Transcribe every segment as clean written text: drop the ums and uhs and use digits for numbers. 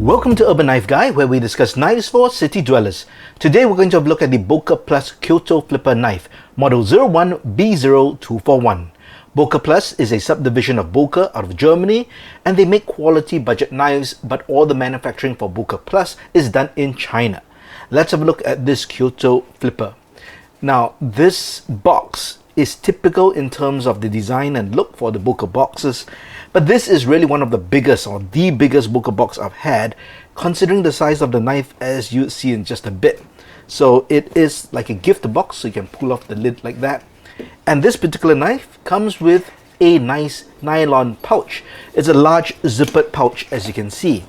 Welcome to Urban Knife Guy, where we discuss knives for city dwellers. Today we're going to have a look at the Boker Plus Kyoto Flipper Knife, model 01B0241. Boker Plus is a subdivision of Boker out of Germany, and they make quality budget knives, but all the manufacturing for Boker Plus is done in China. Let's have a look at this Kyoto Flipper. Now, this box is typical in terms of the design and look for the Boker boxes, but this is really one of the biggest or the biggest Boker box I've had, considering the size of the knife, as you see in just a bit. So it is like a gift box, so you can pull off the lid like that. And this particular knife comes with a nice nylon pouch. It's a large zippered pouch, as you can see.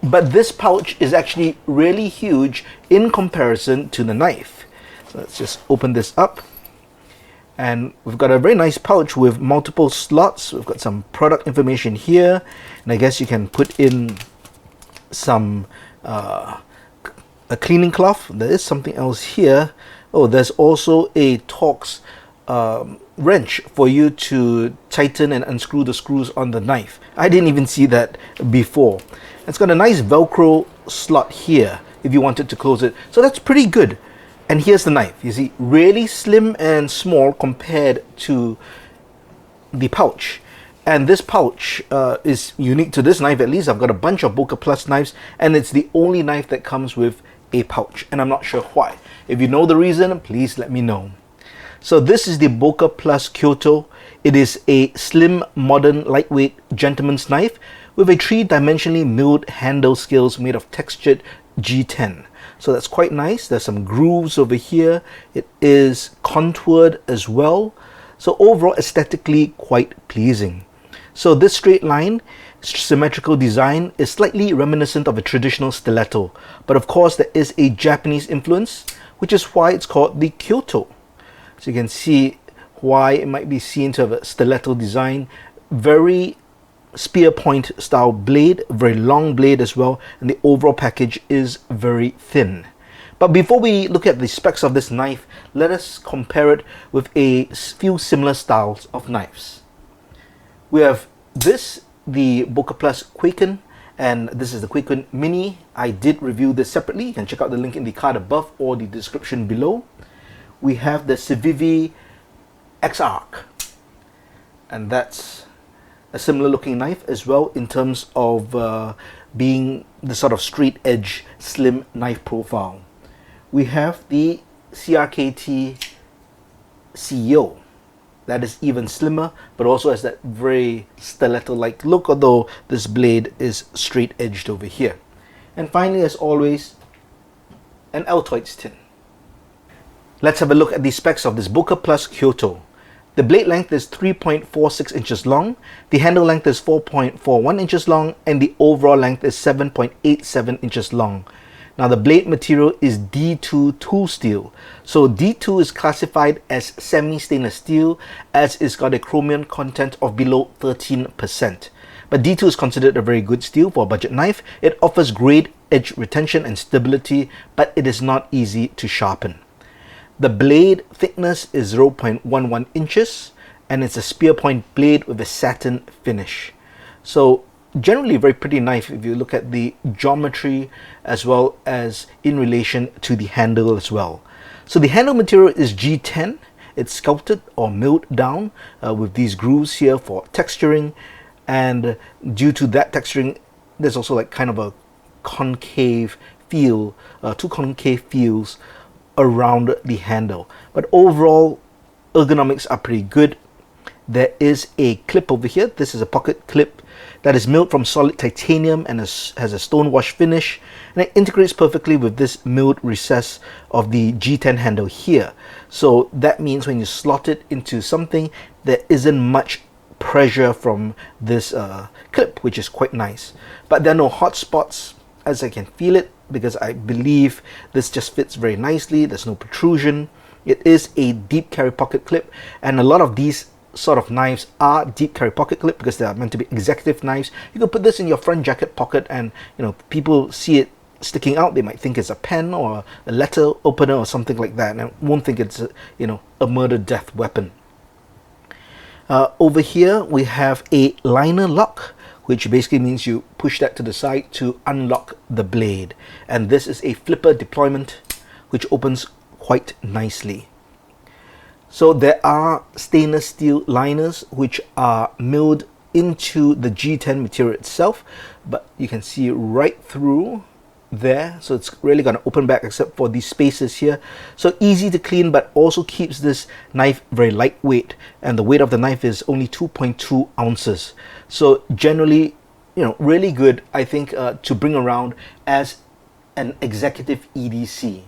But this pouch is actually really huge in comparison to the knife. So let's just open this up. And we've got a very nice pouch with multiple slots. We've got some product information here, and I guess you can put in some a cleaning cloth. There is something else here. Oh, there's also a Torx wrench for you to tighten and unscrew the screws on the knife. I didn't even see that before. It's got a nice Velcro slot here if you wanted to close it. So that's pretty good. And here's the knife. You see, really slim and small compared to the pouch. And this pouch is unique to this knife. At least I've got a bunch of Boker Plus knives, and it's the only knife that comes with a pouch, and I'm not sure why. If you know the reason, please let me know. So this is the Boker Plus Kyoto. It is a slim, modern, lightweight gentleman's knife with a three-dimensionally milled handle scales made of textured G10. So that's quite nice. There's some grooves over here. It is contoured as well. So overall, aesthetically quite pleasing. So this straight line, symmetrical design is slightly reminiscent of a traditional stiletto. But of course, there is a Japanese influence, which is why it's called the Kyoto. So you can see why it might be seen to have a stiletto design. Very spear point style blade, very long blade as well, and the overall package is very thin. But before we look at the specs of this knife, let us compare it with a few similar styles of knives. We have this, the Boker Plus Quaken, and this is the Quaken Mini. I did review this separately. You can check out the link in the card above or the description below. We have the Civivi X-Arc, and that's a similar looking knife as well in terms of being the sort of straight edge slim knife profile. We have the CRKT CEO. That is even slimmer, but also has that very stiletto-like look, although this blade is straight edged over here. And finally, as always, an Altoids tin. Let's have a look at the specs of this Boker Plus Kyoto. The blade length is 3.46 inches long, the handle length is 4.41 inches long, and the overall length is 7.87 inches long. Now the blade material is D2 tool steel. So D2 is classified as semi-stainless steel, as it's got a chromium content of below 13%. But D2 is considered a very good steel for a budget knife. It offers great edge retention and stability, but it is not easy to sharpen. The blade thickness is 0.11 inches, and it's a spear point blade with a satin finish. So generally a very pretty knife if you look at the geometry as well as in relation to the handle as well. So the handle material is G10. It's sculpted or milled down with these grooves here for texturing, and due to that texturing, there's also like kind of a concave feel, two concave feels around the handle. But overall, ergonomics are pretty good. There is a clip over here. This is a pocket clip that is milled from solid titanium and has a stonewashed finish, and it integrates perfectly with this milled recess of the G10 handle here. So that means when you slot it into something, there isn't much pressure from this clip, which is quite nice. But there are no hot spots, as I can feel it, because I believe this just fits very nicely. There's no protrusion. It is a deep carry pocket clip, and a lot of these sort of knives are deep carry pocket clip because they are meant to be executive knives. You can put this in your front jacket pocket, and people see it sticking out. They might think it's a pen or a letter opener or something like that, and won't think it's a murder death weapon. Over here we have a liner lock, which basically means you push that to the side to unlock the blade. And this is a flipper deployment which opens quite nicely. So there are stainless steel liners which are milled into the G10 material itself, but you can see right through there, so it's really going to open back except for these spaces here. So easy to clean, but also keeps this knife very lightweight, and the weight of the knife is only 2.2 ounces. So generally, you know, really good, I think, to bring around as an executive EDC.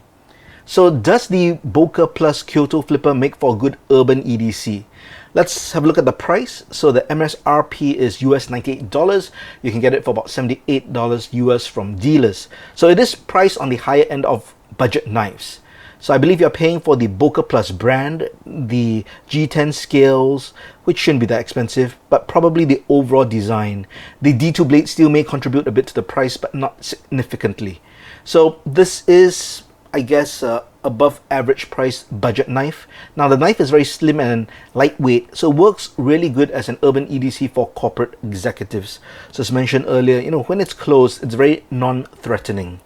So does the Boker Plus Kyoto flipper make for a good urban EDC? Let's have a look at the price. So the MSRP is US $98. You can get it for about $78 US from dealers. So it is priced on the higher end of budget knives. So I believe you're paying for the Boker Plus brand, the G10 scales, which shouldn't be that expensive, but probably the overall design. The D2 blade steel may contribute a bit to the price, but not significantly. So this is, I guess, above average price budget knife. Now the knife is very slim and lightweight, so it works really good as an urban EDC for corporate executives. So as mentioned earlier, you know, when it's closed, it's very non-threatening.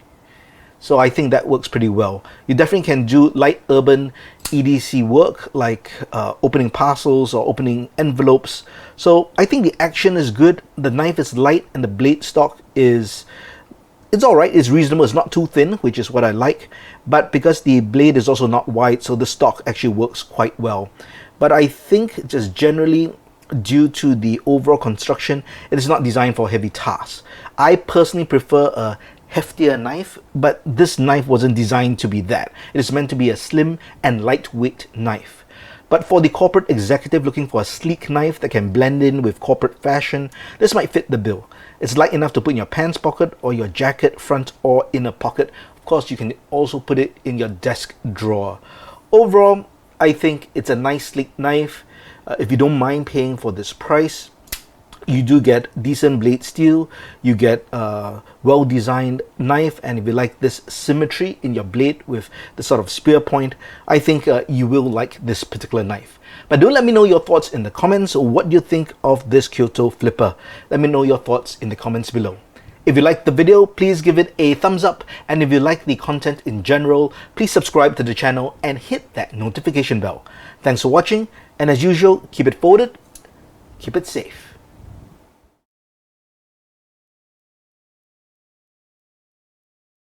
So I think that works pretty well. You definitely can do light urban EDC work like opening parcels or opening envelopes. So I think the action is good. The knife is light and the blade stock is, it's alright, it's reasonable, it's not too thin, which is what I like, but because the blade is also not wide, so the stock actually works quite well. But I think just generally, due to the overall construction, it is not designed for heavy tasks. I personally prefer a heftier knife, but this knife wasn't designed to be that. It is meant to be a slim and lightweight knife. But for the corporate executive looking for a sleek knife that can blend in with corporate fashion, this might fit the bill. It's light enough to put in your pants pocket or your jacket front or inner pocket. Of course, you can also put it in your desk drawer. Overall, I think it's a nice sleek knife. If you don't mind paying for this price, you do get decent blade steel, you get a well-designed knife, and if you like this symmetry in your blade with the sort of spear point, I think you will like this particular knife. But do let me know your thoughts in the comments. What do you think of this Kyoto flipper? Let me know your thoughts in the comments below. If you liked the video, please give it a thumbs up, and if you like the content in general, please subscribe to the channel and hit that notification bell. Thanks for watching, and as usual, keep it folded, keep it safe.